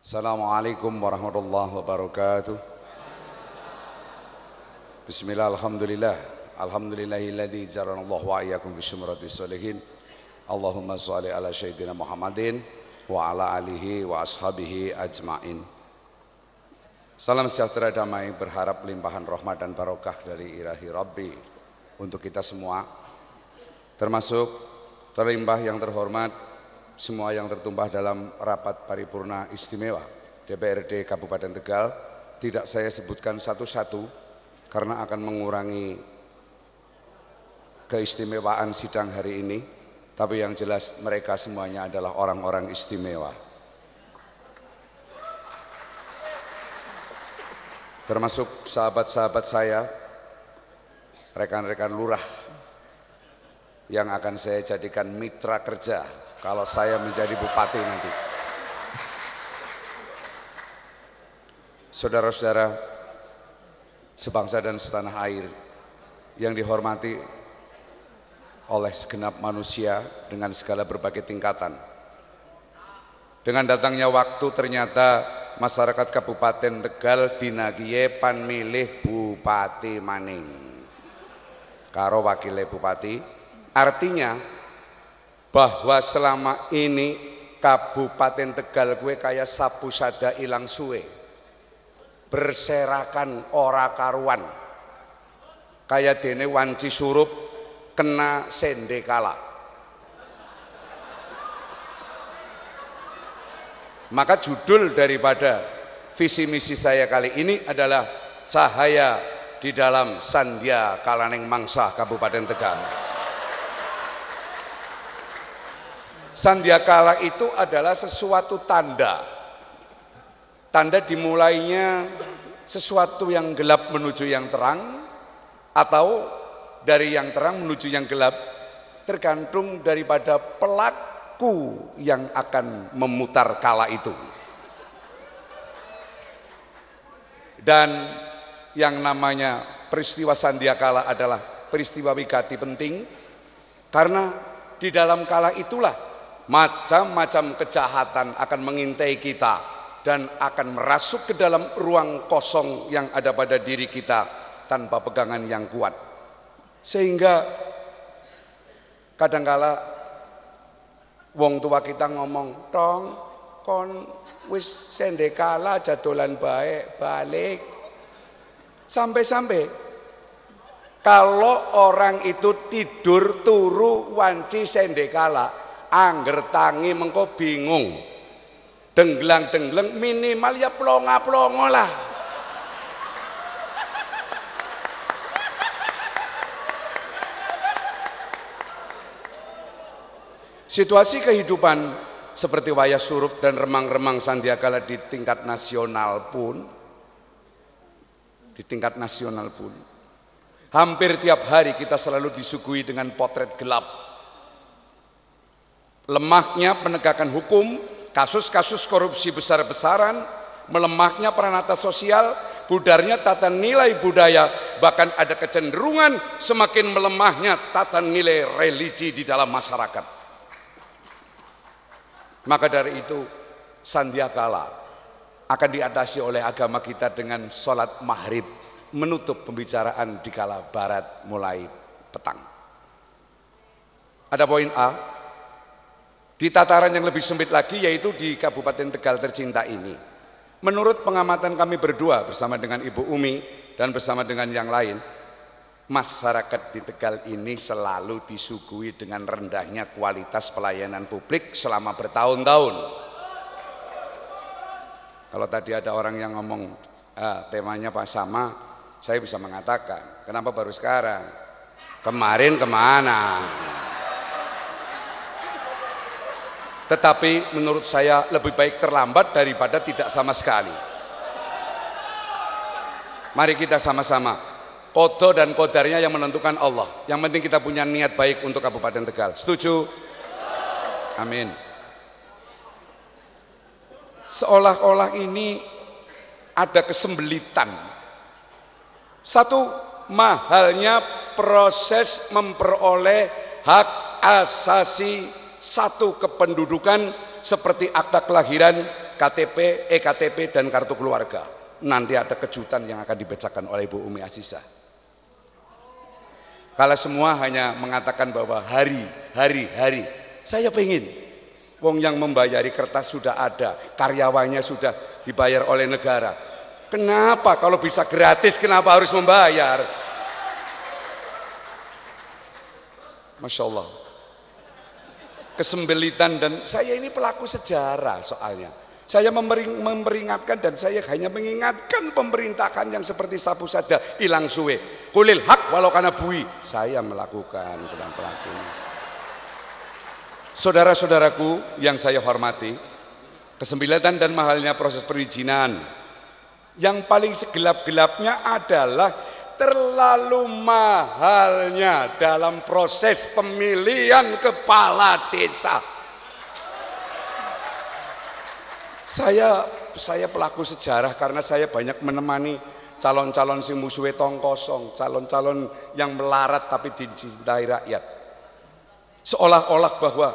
Assalamualaikum warahmatullahi wabarakatuh. Bismillah, alhamdulillah. Alhamdulillahilladzi jaranallahu wa iyyakum bisyumratis sholihin. Allahumma sholli ala sayyidina Muhammadin wa ala alihi wa ashabihi ajmain. Salam sejahtera damai, berharap limpahan rahmat dan barokah dari ilahi Rabbi untuk kita semua, termasuk terlimpah yang terhormat semua yang tertumpah dalam rapat paripurna istimewa DPRD Kabupaten Tegal. Tidak saya sebutkan satu-satu karena akan mengurangi keistimewaan sidang hari ini, tapi yang jelas mereka semuanya adalah orang-orang istimewa, termasuk sahabat-sahabat saya, rekan-rekan lurah yang akan saya jadikan mitra kerja kalau saya menjadi bupati nanti. Saudara-saudara sebangsa dan setanah air yang dihormati oleh segenap manusia dengan segala berbagai tingkatan. Dengan datangnya waktu ternyata masyarakat Kabupaten Tegal dinagiye pan milih bupati maning karo wakile bupati. Artinya bahwa selama ini Kabupaten Tegal gue kayak sapu sada ilang suwe, berserakan ora karuan, kayak dene wanci surup kena sendekala. Maka judul daripada visi misi saya kali ini adalah cahaya di dalam sandya kalaning mangsa Kabupaten Tegal. Sandiakala itu adalah sesuatu tanda dimulainya sesuatu yang gelap menuju yang terang, atau dari yang terang menuju yang gelap, tergantung daripada pelaku yang akan memutar kala itu. Dan yang namanya peristiwa sandiakala adalah peristiwa wigati penting, karena di dalam kala itulah macam-macam kejahatan akan mengintai kita dan akan merasuk ke dalam ruang kosong yang ada pada diri kita tanpa pegangan yang kuat. Sehingga kadangkala wong tua kita ngomong, "Tong, kon wis sendekala jadolan baik balik." Sampai-sampai kalau orang itu tidur turu wanci sendekala, angger tangi mengko bingung, denggelang-denggeleng, minimal ya plonga-plongo lah. Situasi kehidupan seperti wayah surup dan remang-remang sandiakala di tingkat nasional pun, hampir tiap hari kita selalu disuguhi dengan potret gelap. Lemahnya penegakan hukum, kasus-kasus korupsi besar-besaran, melemahnya peranata sosial, budarnya tata nilai budaya, bahkan ada kecenderungan semakin melemahnya tata nilai religi di dalam masyarakat. Maka dari itu sandiakala akan diatasi oleh agama kita dengan sholat maghrib menutup pembicaraan di kala barat mulai petang. Ada poin A. Di tataran yang lebih sempit lagi, yaitu di Kabupaten Tegal tercinta ini, menurut pengamatan kami berdua bersama dengan Ibu Umi dan bersama dengan yang lain, masyarakat di Tegal ini selalu disuguhi dengan rendahnya kualitas pelayanan publik selama bertahun-tahun. Kalau tadi ada orang yang ngomong temanya pas sama, saya bisa mengatakan, kenapa baru sekarang? Kemarin kemana? Tetapi menurut saya lebih baik terlambat daripada tidak sama sekali. Mari kita sama-sama, qada dan qadarnya yang menentukan Allah. Yang penting kita punya niat baik untuk Kabupaten Tegal. Setuju? Amin. Seolah-olah ini ada kesembelitan. Satu, mahalnya proses memperoleh hak asasi satu kependudukan seperti akta kelahiran, KTP, EKTP dan kartu keluarga. Nanti ada kejutan yang akan dibacakan oleh Ibu Umi Azizah. Kalau semua hanya mengatakan bahwa hari. Saya pengen, wong yang membayari kertas sudah ada, karyawannya sudah dibayar oleh negara. Kenapa kalau bisa gratis, kenapa harus membayar? Masya Allah. Kesembelitan, dan saya ini pelaku sejarah soalnya. Saya memperingatkan dan saya hanya mengingatkan pemerintahan yang seperti sapu sada hilang suwe. Kulil hak walau kana bui. Saya melakukan pelakunya. Saudara-saudaraku yang saya hormati, kesembelitan dan mahalnya proses perizinan. Yang paling segelap-gelapnya adalah terlalu mahalnya dalam proses pemilihan kepala desa. Saya pelaku sejarah karena saya banyak menemani calon-calon sing musuhe tong kosong, calon-calon yang melarat tapi dicintai rakyat. Seolah-olah bahwa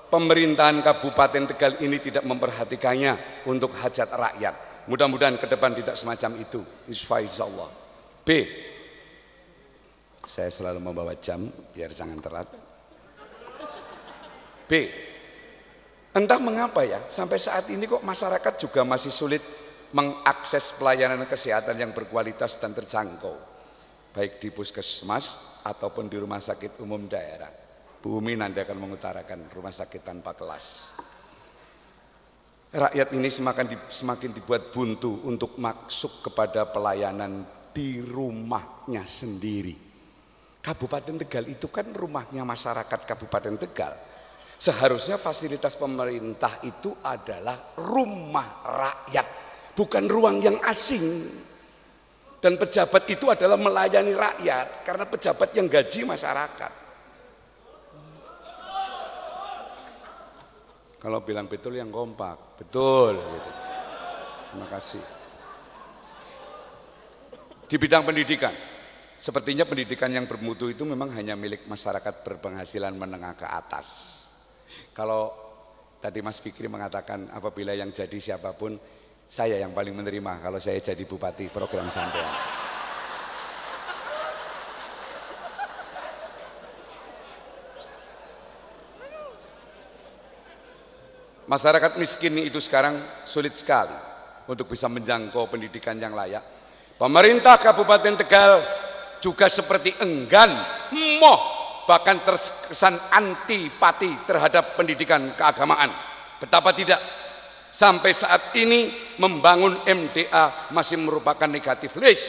pemerintahan Kabupaten Tegal ini tidak memperhatikannya untuk hajat rakyat. Mudah-mudahan ke depan tidak semacam itu, insyaallah. B, saya selalu membawa jam biar jangan telat. B, entah mengapa ya, sampai saat ini kok masyarakat juga masih sulit mengakses pelayanan kesehatan yang berkualitas dan terjangkau, baik di puskesmas ataupun di rumah sakit umum daerah. Bu Umi nanti akan mengutarakan rumah sakit tanpa kelas. Rakyat ini semakin dibuat buntu untuk masuk kepada pelayanan di rumahnya sendiri. Kabupaten Tegal itu kan rumahnya masyarakat Kabupaten Tegal. Seharusnya fasilitas pemerintah itu adalah rumah rakyat, bukan ruang yang asing. Dan pejabat itu adalah melayani rakyat, karena pejabat yang gaji masyarakat. Kalau bilang betul yang kompak, betul gitu. Terima kasih. Di bidang pendidikan, sepertinya pendidikan yang bermutu itu memang hanya milik masyarakat berpenghasilan menengah ke atas. Kalau tadi Mas Fikri mengatakan apabila yang jadi siapapun, saya yang paling menerima kalau saya jadi bupati program sampean. Masyarakat miskin itu sekarang sulit sekali untuk bisa menjangkau pendidikan yang layak. Pemerintah Kabupaten Tegal juga seperti enggan, bahkan terkesan antipati terhadap pendidikan keagamaan. Betapa tidak, sampai saat ini membangun MDA masih merupakan negatif list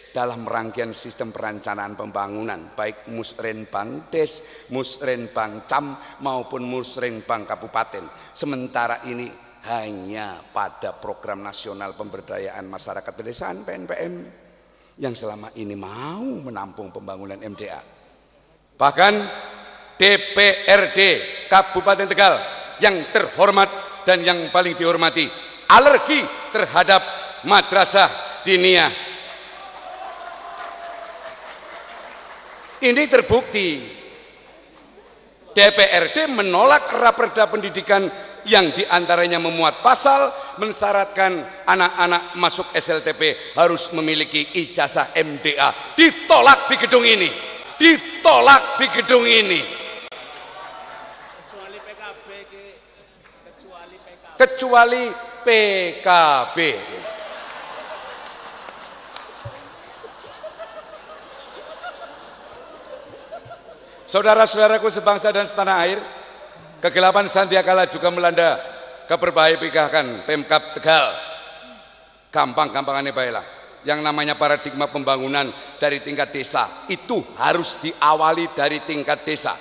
dalam rangkaian sistem perencanaan pembangunan, baik Musrenbang Des, Musrenbang Cam maupun Musrenbang Kabupaten. Sementara ini hanya pada program nasional pemberdayaan masyarakat pedesaan PNPM yang selama ini mau menampung pembangunan MDA. Bahkan DPRD Kabupaten Tegal yang terhormat dan yang paling dihormati alergi terhadap madrasah diniyah. Ini terbukti. DPRD menolak raperda pendidikan yang diantaranya memuat pasal mensyaratkan anak-anak masuk SLTP harus memiliki ijazah MDA. Ditolak di gedung ini. Ditolak di gedung ini. Kecuali PKB. Saudara-saudaraku sebangsa dan setanah air, kegelapan sandiakala juga melanda keberbahagiaan Pemkab Tegal. Gampang-gampangannya baiklah. Yang namanya paradigma pembangunan dari tingkat desa itu harus diawali dari tingkat desa.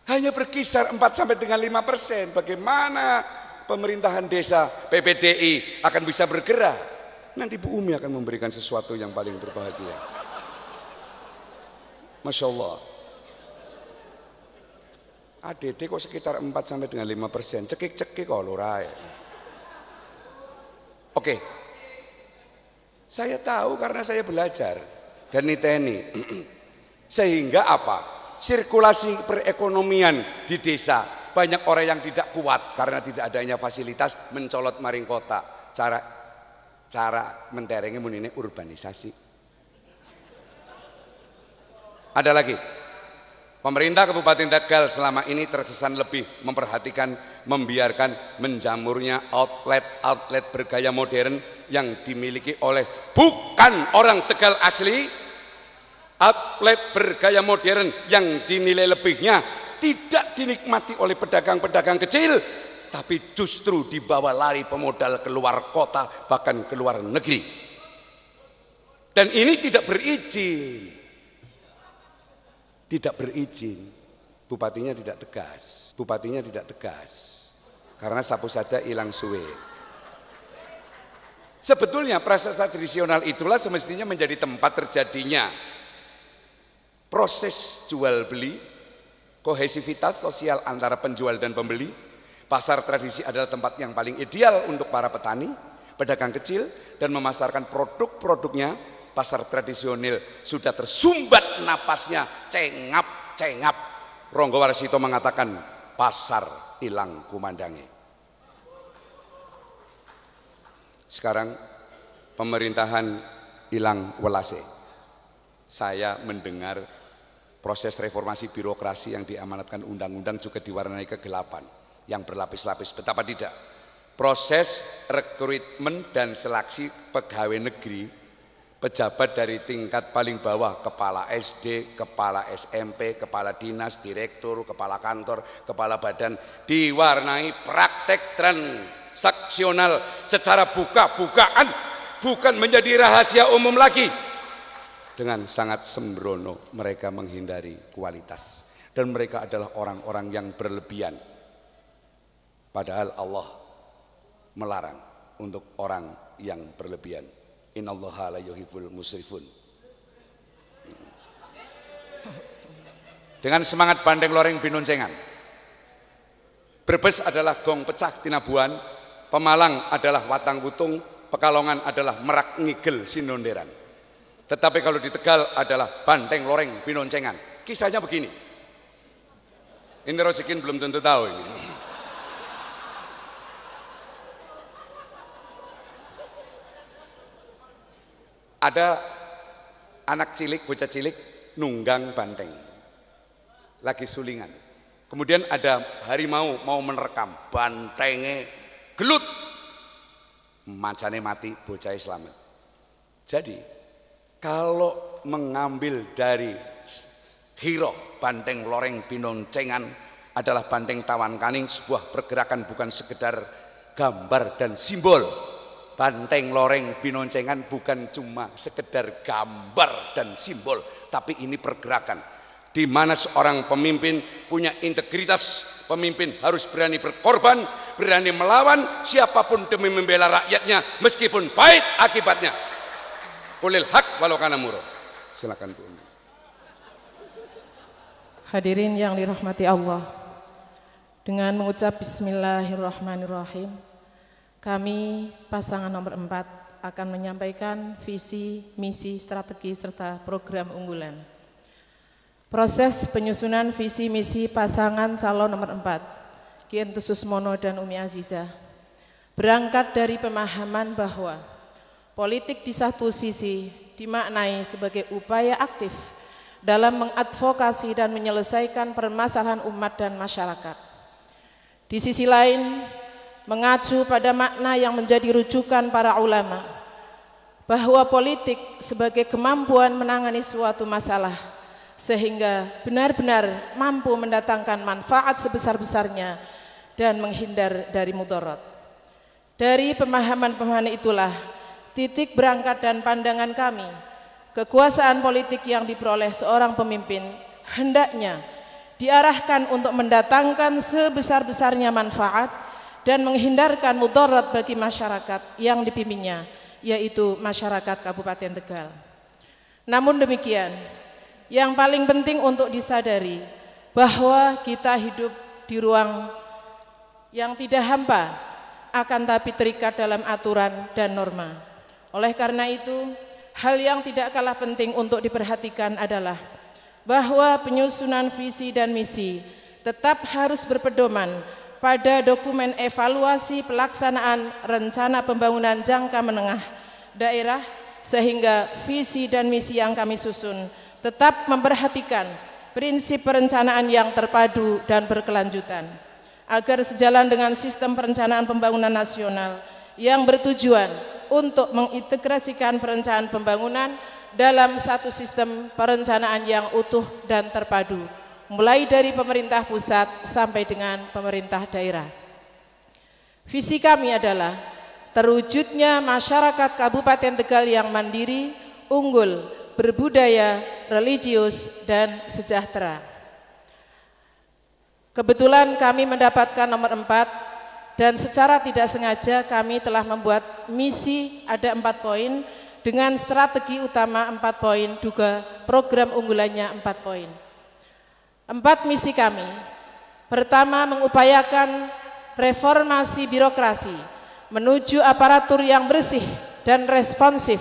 Hanya berkisar 4 sampai dengan 5%. Bagaimana pemerintahan desa PPDI akan bisa bergerak? Nanti Bu Umi akan memberikan sesuatu yang paling berbahagia. Masya Allah. ADD kok sekitar 4 sampai dengan 5%. Cekik-cekik kok lurah. Oke. Saya tahu karena saya belajar dan niteni. Sehingga apa? Sirkulasi perekonomian di desa banyak orang yang tidak kuat karena tidak adanya fasilitas mencolot maring kota. Cara menterenge munine urbanisasi. Ada lagi. Pemerintah Kabupaten Tegal selama ini terkesan lebih memperhatikan, membiarkan menjamurnya outlet bergaya modern yang dimiliki oleh bukan orang Tegal asli. Outlet bergaya modern yang dinilai lebihnya tidak dinikmati oleh pedagang-pedagang kecil, tapi justru dibawa lari pemodal keluar kota, bahkan keluar negeri. Dan ini tidak berizin. Tidak berizin, bupatinya tidak tegas, karena sapu saja hilang suwe. Sebetulnya prasasta tradisional itulah semestinya menjadi tempat terjadinya proses jual beli, kohesivitas sosial antara penjual dan pembeli. Pasar tradisi adalah tempat yang paling ideal untuk para petani, pedagang kecil, dan memasarkan produk-produknya. Pasar tradisional sudah tersumbat napasnya, cengap. Ronggo Warsito mengatakan pasar hilang kumandange. Sekarang pemerintahan hilang welase. Saya mendengar proses reformasi birokrasi yang diamanatkan undang-undang juga diwarnai kegelapan yang berlapis-lapis. Betapa tidak. Proses rekrutmen dan seleksi pegawai negeri, pejabat dari tingkat paling bawah, kepala SD, kepala SMP, kepala dinas, direktur, kepala kantor, kepala badan, diwarnai praktek transaksional secara buka-bukaan, bukan menjadi rahasia umum lagi. Dengan sangat sembrono mereka menghindari kualitas, dan mereka adalah orang-orang yang berlebihan. Padahal Allah melarang untuk orang yang berlebihan. Innallaha la yuhibbul musrifun. Dengan semangat bandeng loreng binoncengan. Brebes adalah gong pecah tinabuan, Pemalang adalah watang wutung, Pekalongan adalah merak ngigel sinonderan. Tetapi kalau di Tegal adalah bandeng loreng binoncengan. Kisahnya begini. Ini Rozikin belum tentu tahu ini. Ada anak cilik, bocah cilik, nunggang banteng, lagi sulingan. Kemudian ada harimau mau menerkam, bantenge gelut, mancane mati, bocah selamat. Jadi kalau mengambil dari hiro banteng loreng binoncengan adalah banteng tawan kaning, sebuah pergerakan bukan sekedar gambar dan simbol. Banteng loreng binoncengan bukan cuma sekedar gambar dan simbol, tapi ini pergerakan di mana seorang pemimpin punya integritas. Pemimpin harus berani berkorban, berani melawan siapapun demi membela rakyatnya meskipun pahit akibatnya. Qulil haq walau kana murra. Silakan Bu. Hadirin yang dirahmati Allah, dengan mengucap bismillahirrahmanirrahim, kami pasangan nomor 4 akan menyampaikan visi, misi, strategi, serta program unggulan. Proses penyusunan visi misi pasangan calon nomor 4, Ki Entus Susmono dan Umi Azizah, berangkat dari pemahaman bahwa politik di satu sisi dimaknai sebagai upaya aktif dalam mengadvokasi dan menyelesaikan permasalahan umat dan masyarakat. Di sisi lain, mengacu pada makna yang menjadi rujukan para ulama, bahwa politik sebagai kemampuan menangani suatu masalah sehingga benar-benar mampu mendatangkan manfaat sebesar-besarnya dan menghindar dari mudarat. Dari pemahaman-pemahaman itulah titik berangkat dan pandangan kami, kekuasaan politik yang diperoleh seorang pemimpin hendaknya diarahkan untuk mendatangkan sebesar-besarnya manfaat dan menghindarkan mudarat bagi masyarakat yang dipimpinnya, yaitu masyarakat Kabupaten Tegal. Namun demikian, yang paling penting untuk disadari bahwa kita hidup di ruang yang tidak hampa, akan tapi terikat dalam aturan dan norma. Oleh karena itu, hal yang tidak kalah penting untuk diperhatikan adalah bahwa penyusunan visi dan misi tetap harus berpedoman pada dokumen evaluasi pelaksanaan rencana pembangunan jangka menengah daerah, sehingga visi dan misi yang kami susun tetap memperhatikan prinsip perencanaan yang terpadu dan berkelanjutan, agar sejalan dengan sistem perencanaan pembangunan nasional yang bertujuan untuk mengintegrasikan perencanaan pembangunan dalam satu sistem perencanaan yang utuh dan terpadu, mulai dari pemerintah pusat sampai dengan pemerintah daerah. Visi kami adalah terwujudnya masyarakat Kabupaten Tegal yang mandiri, unggul, berbudaya, religius, dan sejahtera. Kebetulan kami mendapatkan nomor 4, dan secara tidak sengaja kami telah membuat misi ada 4 poin dengan strategi utama 4 poin, juga program unggulannya 4 poin. 4 misi kami: pertama, mengupayakan reformasi birokrasi menuju aparatur yang bersih dan responsif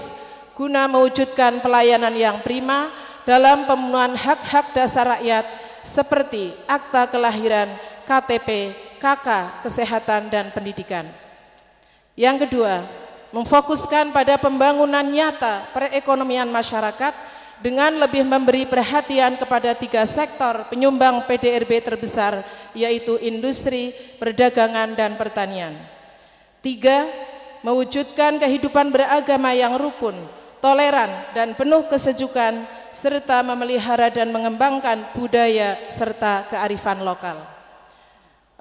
guna mewujudkan pelayanan yang prima dalam pemenuhan hak-hak dasar rakyat seperti akta kelahiran, KTP, KK, kesehatan, dan pendidikan. Yang kedua, memfokuskan pada pembangunan nyata perekonomian masyarakat dengan lebih memberi perhatian kepada 3 sektor penyumbang PDRB terbesar, yaitu industri, perdagangan, dan pertanian. 3, mewujudkan kehidupan beragama yang rukun, toleran, dan penuh kesejukan, serta memelihara dan mengembangkan budaya serta kearifan lokal.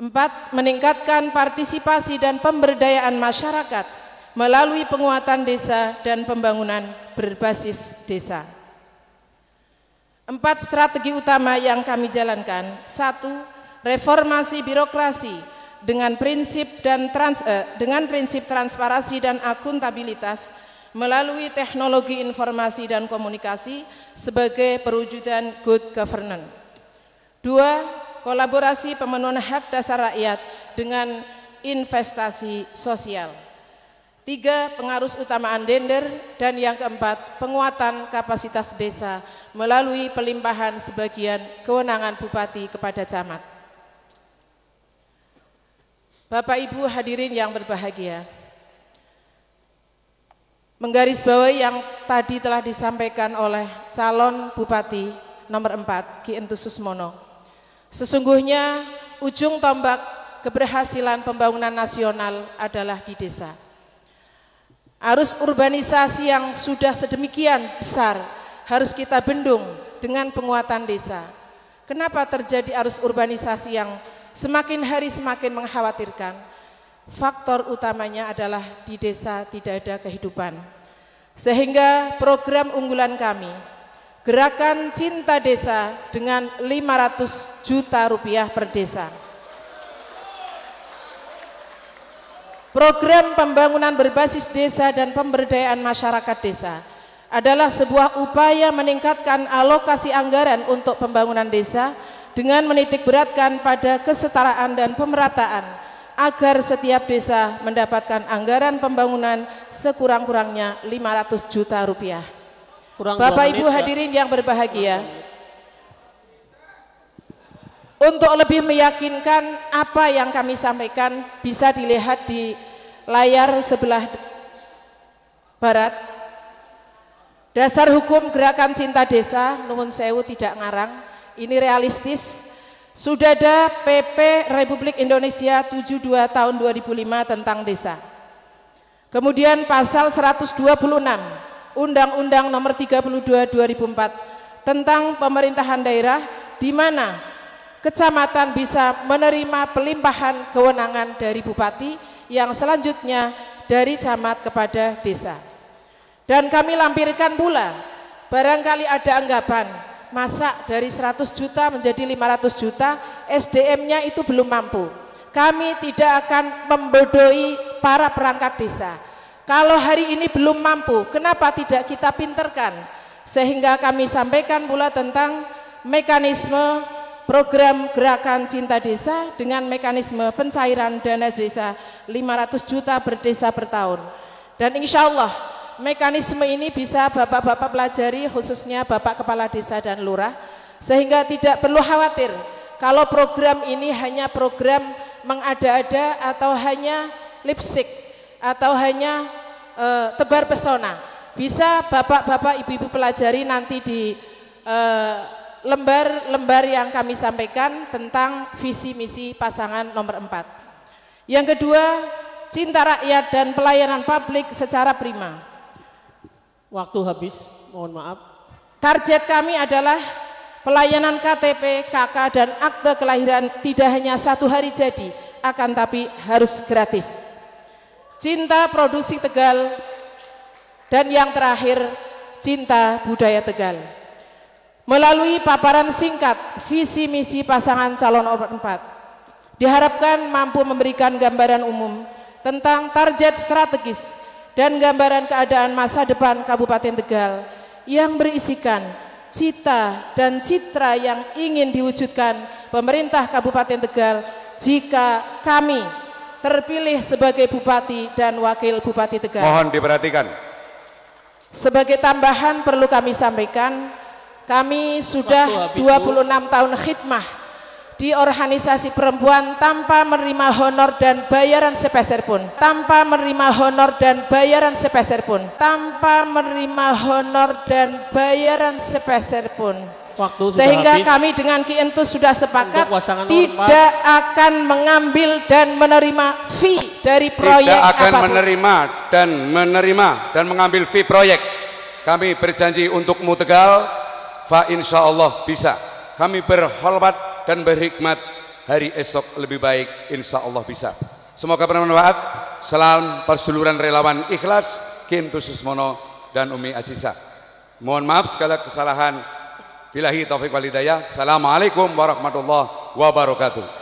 4, meningkatkan partisipasi dan pemberdayaan masyarakat melalui penguatan desa dan pembangunan berbasis desa. 4 strategi utama yang kami jalankan: 1, reformasi birokrasi dengan prinsip transparansi dan akuntabilitas melalui teknologi informasi dan komunikasi sebagai perwujudan good governance. 2, kolaborasi pemenuhan hak dasar rakyat dengan investasi sosial. 3, pengarus utamaan gender. Dan yang keempat, penguatan kapasitas desa melalui pelimpahan sebagian kewenangan bupati kepada camat. Bapak Ibu hadirin yang berbahagia, menggarisbawahi yang tadi telah disampaikan oleh calon bupati nomor 4, Ki Entus Susmono, sesungguhnya ujung tombak keberhasilan pembangunan nasional adalah di desa. Arus urbanisasi yang sudah sedemikian besar harus kita bendung dengan penguatan desa. Kenapa terjadi arus urbanisasi yang semakin hari semakin mengkhawatirkan? Faktor utamanya adalah di desa tidak ada kehidupan. Sehingga program unggulan kami, Gerakan Cinta Desa, dengan 500 juta rupiah per desa. Program pembangunan berbasis desa dan pemberdayaan masyarakat desa adalah sebuah upaya meningkatkan alokasi anggaran untuk pembangunan desa dengan menitikberatkan pada kesetaraan dan pemerataan agar setiap desa mendapatkan anggaran pembangunan sekurang-kurangnya 500 juta rupiah. Bapak Ibu hadirin yang berbahagia, untuk lebih meyakinkan apa yang kami sampaikan bisa dilihat di layar sebelah barat. Dasar hukum Gerakan Cinta Desa, nuwun sewu tidak ngarang, ini realistis. Sudah ada PP Republik Indonesia 72 tahun 2005 tentang desa. Kemudian pasal 126 Undang-Undang nomor 32 2004 tentang pemerintahan daerah, di mana kecamatan bisa menerima pelimpahan kewenangan dari bupati yang selanjutnya dari camat kepada desa. Dan kami lampirkan pula, barangkali ada anggapan, masa dari 100 juta menjadi 500 juta, SDM-nya itu belum mampu. Kami tidak akan membodohi para perangkat desa. Kalau hari ini belum mampu, kenapa tidak kita pinterkan? Sehingga kami sampaikan pula tentang mekanisme program Gerakan Cinta Desa dengan mekanisme pencairan dana desa 500 juta per desa per tahun. Dan insya Allah mekanisme ini bisa bapak-bapak pelajari, khususnya bapak kepala desa dan lurah, sehingga tidak perlu khawatir kalau program ini hanya program mengada-ada atau hanya lipstick atau hanya tebar pesona. Bisa bapak-bapak, ibu-ibu pelajari nanti di lembar-lembar yang kami sampaikan tentang visi misi pasangan nomor 4. Yang kedua, cinta rakyat dan pelayanan publik secara prima. Waktu habis, mohon maaf. Target kami adalah pelayanan KTP, KK, dan akte kelahiran tidak hanya 1 hari jadi, akan tapi harus gratis. Cinta produksi Tegal, dan yang terakhir, cinta budaya Tegal. Melalui paparan singkat visi misi pasangan calon nomor 4, diharapkan mampu memberikan gambaran umum tentang target strategis dan gambaran keadaan masa depan Kabupaten Tegal yang berisikan cita dan citra yang ingin diwujudkan pemerintah Kabupaten Tegal jika kami terpilih sebagai Bupati dan Wakil Bupati Tegal. Mohon diperhatikan. Sebagai tambahan perlu kami sampaikan, kami sudah 26 tahun khidmah di organisasi perempuan tanpa menerima honor dan bayaran sepeser pun. Tanpa menerima honor dan bayaran sepeser pun. Tanpa menerima honor dan bayaran sepeser pun. Sehingga kami dengan Ki Entus sudah sepakat tidak akan mengambil dan menerima fee dari proyek apapun. Tidak akan menerima dan mengambil fee proyek. Kami berjanji untukmu Tegal, fa insya Allah bisa. Kami berholwat dan berhikmat, hari esok lebih baik, insya Allah bisa. Semoga bermanfaat. Salam persuluran relawan ikhlas, Ki Entus Susmono dan Umi Aziza. Mohon maaf segala kesalahan. Billahi taufiq wal hidayah. Assalamualaikum warahmatullahi wabarakatuh.